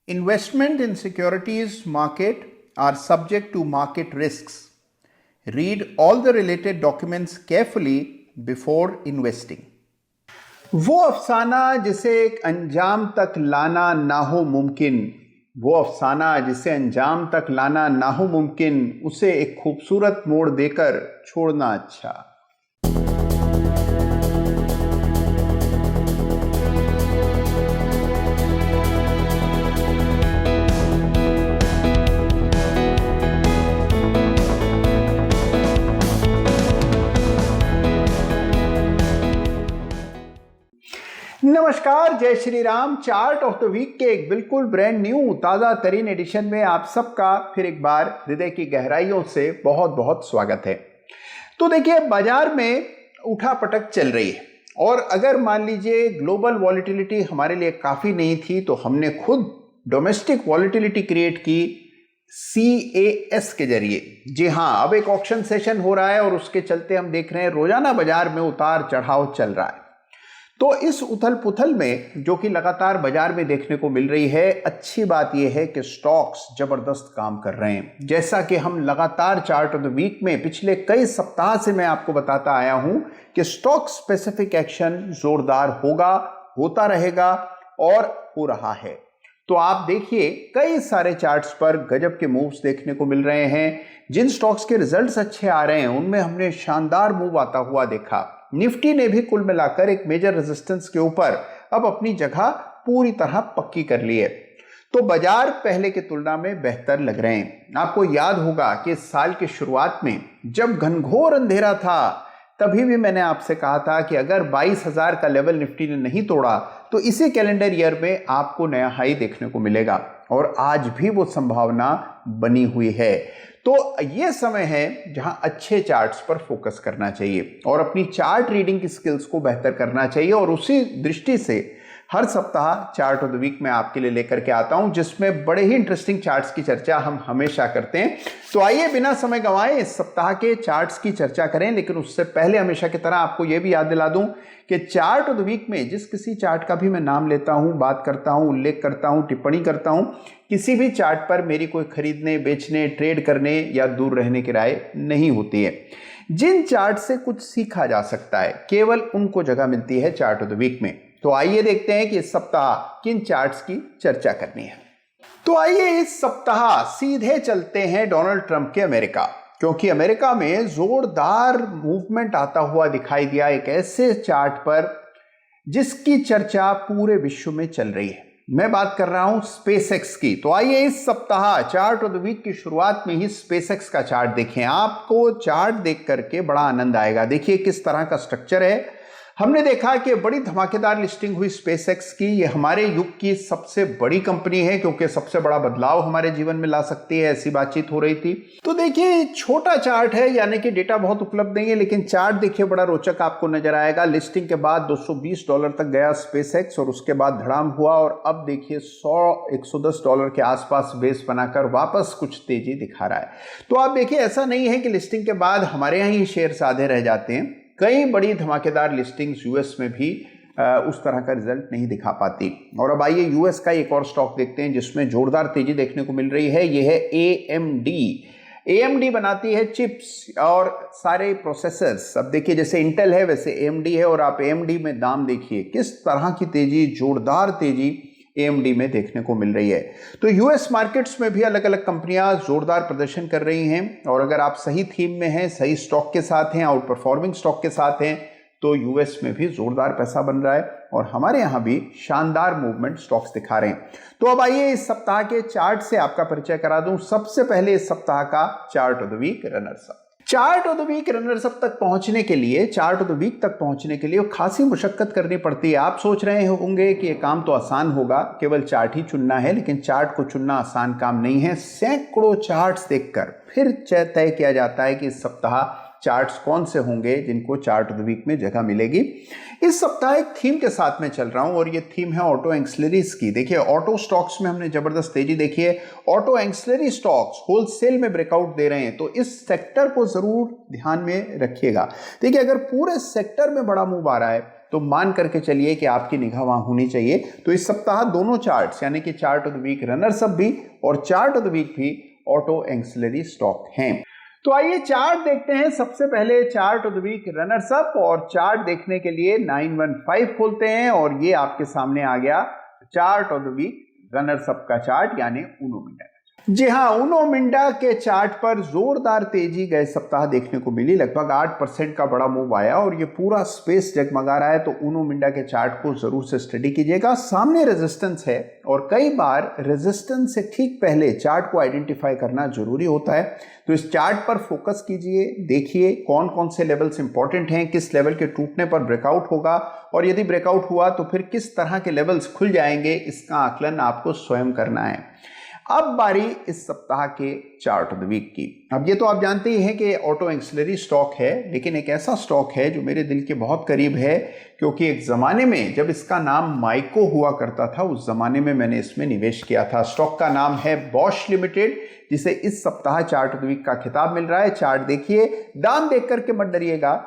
Investment in securities market are subject to market risks. Read all the related documents carefully before investing. वो अफसाना जिसे एक अंजाम तक लाना ना हो मुमकिन, वो अफसाना जिसे अंजाम तक लाना ना हो मुमकिन, उसे एक खूबसूरत मोड़ देकर छोड़ना अच्छा। नमस्कार, जय Shri Ram. Chart of the week के एक बिल्कुल ब्रांड न्यू ताज़ा तरीन एडिशन में आप सबका फिर एक बार हृदय की गहराइयों से बहुत बहुत स्वागत है। तो देखिए, बाजार में उठापटक चल रही है और अगर मान लीजिए ग्लोबल वॉलेटिलिटी हमारे लिए काफ़ी नहीं थी तो हमने खुद डोमेस्टिक वॉलेटिलिटी क्रिएट की CAS के जरिए। जी हाँ, अब एक ऑक्शन सेशन हो रहा है और उसके चलते हम देख रहे हैं रोजाना बाजार में उतार चढ़ाव चल रहा है। तो इस उथल पुथल में जो कि लगातार बाजार में देखने को मिल रही है, अच्छी बात यह है कि स्टॉक्स जबरदस्त काम कर रहे हैं। जैसा कि हम लगातार चार्ट ऑफ द वीक में पिछले कई सप्ताह से मैं आपको बताता आया हूं कि स्टॉक स्पेसिफिक एक्शन जोरदार होगा, होता रहेगा और हो रहा है। तो आप देखिए, कई सारे चार्ट्स पर गजब के मूव्स देखने को मिल रहे हैं। जिन स्टॉक्स के रिजल्ट्स अच्छे आ रहे हैं उनमें हमने शानदार मूव आता हुआ देखा। निफ्टी ने भी कुल मिलाकर एक मेजर रेजिस्टेंस के ऊपर अब अपनी जगह पूरी तरह पक्की कर ली है। तो बाजार पहले की तुलना में बेहतर लग रहे हैं। आपको याद होगा कि इस साल की शुरुआत में जब घनघोर अंधेरा था तभी भी मैंने आपसे कहा था कि अगर 22,000 का लेवल निफ्टी ने नहीं तोड़ा तो इसी कैलेंडर ईयर में आपको नया हाई देखने को मिलेगा और आज भी वो संभावना बनी हुई है। तो ये समय है जहां अच्छे चार्ट्स पर फोकस करना चाहिए और अपनी चार्ट रीडिंग की स्किल्स को बेहतर करना चाहिए और उसी दृष्टि से हर सप्ताह चार्ट ऑफ द वीक में आपके लिए लेकर के आता हूं, जिसमें बड़े ही इंटरेस्टिंग चार्ट्स की चर्चा हम हमेशा करते हैं। तो आइए बिना समय गंवाए इस सप्ताह के चार्ट्स की चर्चा करें। लेकिन उससे पहले हमेशा की तरह आपको यह भी याद दिला दूं कि चार्ट ऑफ द वीक में जिस किसी चार्ट का भी मैं नाम लेता हूं, बात करता हूं, उल्लेख करता हूं, टिप्पणी करता हूं, किसी भी चार्ट पर मेरी कोई खरीदने, बेचने, ट्रेड करने या दूर रहने की राय नहीं होती है। जिन चार्ट से कुछ सीखा जा सकता है केवल उनको जगह मिलती है चार्ट ऑफ द वीक में। तो आइए देखते हैं कि इस सप्ताह किन चार्ट्स की चर्चा करनी है। तो आइए इस सप्ताह सीधे चलते हैं डोनाल्ड ट्रंप के अमेरिका, क्योंकि अमेरिका में जोरदार मूवमेंट आता हुआ दिखाई दिया एक ऐसे चार्ट पर जिसकी चर्चा पूरे विश्व में चल रही है। मैं बात कर रहा हूं स्पेसएक्स की। तो आइए इस सप्ताह चार्ट ऑफ द वीक की शुरुआत में ही स्पेसएक्स का चार्ट देखें। आपको चार्ट देख करके बड़ा आनंद आएगा। देखिए किस तरह का स्ट्रक्चर है। हमने देखा कि बड़ी धमाकेदार लिस्टिंग हुई स्पेसएक्स की। ये हमारे युग की सबसे बड़ी कंपनी है क्योंकि सबसे बड़ा बदलाव हमारे जीवन में ला सकती है, ऐसी बातचीत हो रही थी। तो देखिए, छोटा चार्ट है, यानी कि डेटा बहुत उपलब्ध नहीं है, लेकिन चार्ट देखिए बड़ा रोचक आपको नजर आएगा। लिस्टिंग के बाद $220 तक गया स्पेसएक्स और उसके बाद धड़ाम हुआ और अब देखिए $110 के आसपास बेस बनाकर वापस कुछ तेजी दिखा रहा है। तो आप देखिए, ऐसा नहीं है कि लिस्टिंग के बाद हमारे यहाँ ही शेयर आधे रह जाते हैं। कई बड़ी धमाकेदार लिस्टिंग्स यूएस में भी उस तरह का रिजल्ट नहीं दिखा पाती। और अब आइए यूएस का एक और स्टॉक देखते हैं जिसमें जोरदार तेजी देखने को मिल रही है। यह है AMD। AMD बनाती है चिप्स और सारे प्रोसेसर्स। अब देखिए, जैसे इंटेल है वैसे AMD है और आप AMD में दाम देखिए किस तरह की तेजी, जोरदार तेजी AMD में देखने को मिल रही है। तो यूएस मार्केट्स में भी अलग अलग कंपनियां जोरदार प्रदर्शन कर रही हैं और अगर आप सही थीम में हैं, सही स्टॉक के साथ हैं, आउट परफॉर्मिंग स्टॉक के साथ हैं, तो यूएस में भी जोरदार पैसा बन रहा है और हमारे यहां भी शानदार मूवमेंट स्टॉक्स दिखा रहे हैं। तो अब आइए इस सप्ताह के चार्ट से आपका परिचय करा दूं। सबसे पहले इस सप्ताह का chart of the week runners up. Chart of the week runners up तक पहुंचने के लिए, चार्ट ऑफ द वीक तक पहुंचने के लिए खासी मुशक्कत करनी पड़ती है। आप सोच रहे होंगे कि ये काम तो आसान होगा, केवल चार्ट ही चुनना है, लेकिन चार्ट को चुनना आसान काम नहीं है। सैकड़ों चार्ट्स देखकर फिर तय किया जाता है कि इस सप्ताह चार्ट्स कौन से होंगे जिनको चार्ट ऑफ द वीक में जगह मिलेगी। इस सप्ताह एक थीम के साथ में चल रहा हूं और ये थीम है ऑटो एंसिलरीज की। देखिए, ऑटो स्टॉक्स में हमने जबरदस्त तेजी देखी है। ऑटो एंसिलरी स्टॉक्स होलसेल में ब्रेकआउट दे रहे हैं, तो इस सेक्टर को जरूर ध्यान में रखिएगा। देखिए, अगर पूरे सेक्टर में बड़ा मूव आ रहा है तो मान करके चलिए कि आपकी निगाह वहां होनी चाहिए। तो इस सप्ताह दोनों चार्ट्स यानी कि chart of the week runners up भी और चार्ट ऑफ द वीक भी ऑटो एक्सिलरी स्टॉक हैं। तो आइए चार्ट देखते हैं। सबसे पहले chart of the week runners up, और चार्ट देखने के लिए 915 खोलते हैं और ये आपके सामने आ गया chart of the week runners up का चार्ट यानी उनो मिंडा। जी हाँ, उनो मिंडा के चार्ट पर जोरदार तेजी गए सप्ताह देखने को मिली। लगभग 8% का बड़ा मूव आया और ये पूरा स्पेस जगमगा रहा है। तो उनो मिंडा के चार्ट को जरूर से स्टडी कीजिएगा। सामने रेजिस्टेंस है और कई बार रेजिस्टेंस से ठीक पहले चार्ट को आइडेंटिफाई करना जरूरी होता है। तो इस चार्ट पर फोकस कीजिए, देखिए कौन कौन से लेवल्स इंपॉर्टेंट हैं, किस लेवल के टूटने पर ब्रेकआउट होगा और यदि ब्रेकआउट हुआ तो फिर किस तरह के लेवल्स खुल जाएंगे, इसका आकलन आपको स्वयं करना है। अब बारी इस सप्ताह के चार्ट ऑफ द वीक की। अब ये तो आप जानते ही हैं कि ऑटो एक्सिलरी स्टॉक है, लेकिन एक ऐसा स्टॉक है जो मेरे दिल के बहुत करीब है, क्योंकि एक ज़माने में जब इसका नाम माइको हुआ करता था उस ज़माने में मैंने इसमें निवेश किया था। स्टॉक का नाम है बॉश लिमिटेड, जिसे इस सप्ताह चार्ट ऑफ द वीक का खिताब मिल रहा है। चार्ट देखिए, दाम देख करके मत डरिएगा,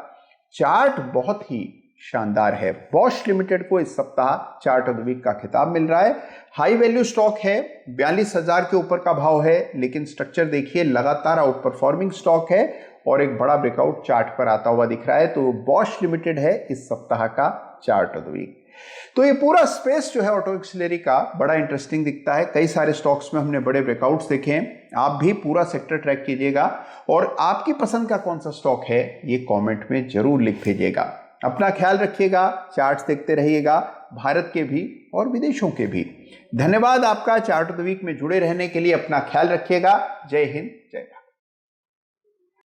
चार्ट बहुत ही शानदार है। बॉश लिमिटेड को इस सप्ताह चार्ट ऑफ द वीक का खिताब मिल रहा है। हाई वैल्यू स्टॉक है, 42,000 के ऊपर का भाव है, लेकिन स्ट्रक्चर देखिए लगातार आउट परफॉर्मिंग स्टॉक है और एक बड़ा ब्रेकआउट चार्ट पर आता हुआ दिख रहा है। तो बॉश लिमिटेड है इस सप्ताह का चार्ट ऑफ द वीक। तो ये पूरा स्पेस जो है ऑटो एक्सिलरी का बड़ा इंटरेस्टिंग दिखता है। कई सारे स्टॉक्स में हमने बड़े ब्रेकआउट्स देखे हैं। आप भी पूरा सेक्टर ट्रैक कीजिएगा और आपकी पसंद का कौन सा स्टॉक है ये कमेंट में जरूर लिख भेजिएगा। अपना ख्याल रखिएगा, चार्ट्स देखते रहिएगा, भारत के भी और विदेशों के भी। धन्यवाद आपका चार्ट ऑफ द वीक में जुड़े रहने के लिए। अपना ख्याल रखिएगा। जय हिंद, जय भारत।